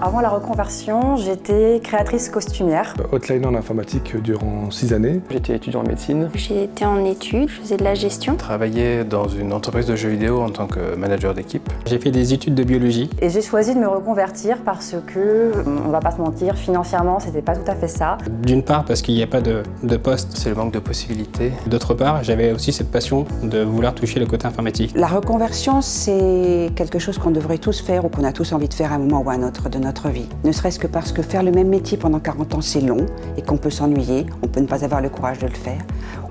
Avant la reconversion, j'étais créatrice costumière. Hotliner en informatique durant 6 années. J'étais étudiant en médecine. J'ai été en études, je faisais de la gestion. Je travaillais dans une entreprise de jeux vidéo en tant que manager d'équipe. J'ai fait des études de biologie. Et j'ai choisi de me reconvertir parce que, on va pas se mentir, financièrement, c'était pas tout à fait ça. D'une part parce qu'il n'y a pas de poste. C'est le manque de possibilités. D'autre part, j'avais aussi cette passion de vouloir toucher le côté informatique. La reconversion, c'est quelque chose qu'on devrait tous faire ou qu'on a tous envie de faire à un moment ou à un autre de notre vie. Ne serait-ce que parce que faire le même métier pendant 40 ans, c'est long et qu'on peut s'ennuyer, on peut ne pas avoir le courage de le faire.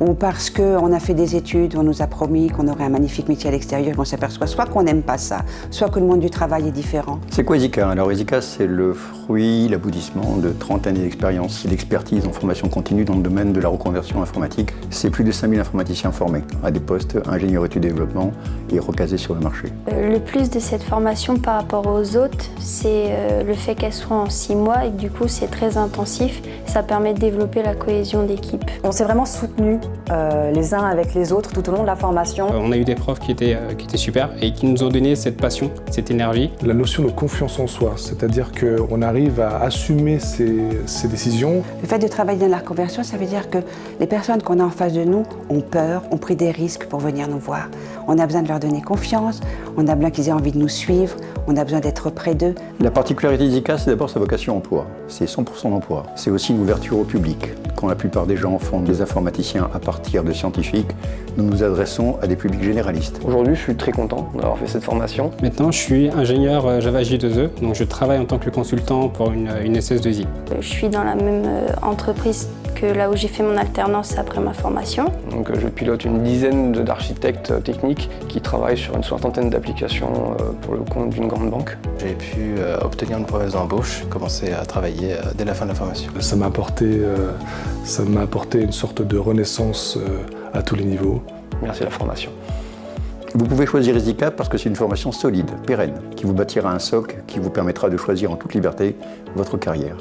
Ou parce qu'on a fait des études, on nous a promis qu'on aurait un magnifique métier à l'extérieur et on s'aperçoit soit qu'on n'aime pas ça, soit que le monde du travail est différent. C'est quoi EZICA? Alors EZICA, c'est le fruit, l'aboutissement de 30 années d'expérience et d'expertise en formation continue dans le domaine de la reconversion informatique. C'est plus de 5000 informaticiens formés à des postes ingénieurs études et développement et recasés sur le marché. Le plus de cette formation par rapport aux autres, c'est le fait qu'elle soit en 6 mois et que du coup c'est très intensif. Ça permet de développer la cohésion d'équipe. On s'est vraiment soutenus les uns avec les autres tout au long de la formation. On a eu des profs qui étaient super et qui nous ont donné cette passion, cette énergie. La notion de confiance en soi, c'est-à-dire qu'on arrive à assumer ses décisions. Le fait de travailler dans la reconversion, ça veut dire que les personnes qu'on a en face de nous ont peur, ont pris des risques pour venir nous voir. On a besoin de leur donner confiance, on a besoin qu'ils aient envie de nous suivre, on a besoin d'être près d'eux. La particularité d'EZICA, c'est d'abord sa vocation emploi. C'est 100% d'emploi. C'est aussi une ouverture au public. Quand la plupart des gens font des informaticiens à partir de scientifiques, nous nous adressons à des publics généralistes. Aujourd'hui, je suis très content d'avoir fait cette formation. Maintenant, je suis ingénieur Java J2E, donc je travaille en tant que consultant pour une SS2I. Je suis dans la même entreprise que là où j'ai fait mon alternance après ma formation. Donc, je pilote une dizaine d'architectes techniques qui travaillent sur une soixantaine d'applications pour le compte d'une grande banque. J'ai pu obtenir une promesse d'embauche, commencer à travailler dès la fin de la formation. Ça m'a apporté une sorte de renaissance à tous les niveaux. Merci à la formation. Vous pouvez choisir EZICA parce que c'est une formation solide, pérenne, qui vous bâtira un socle qui vous permettra de choisir en toute liberté votre carrière.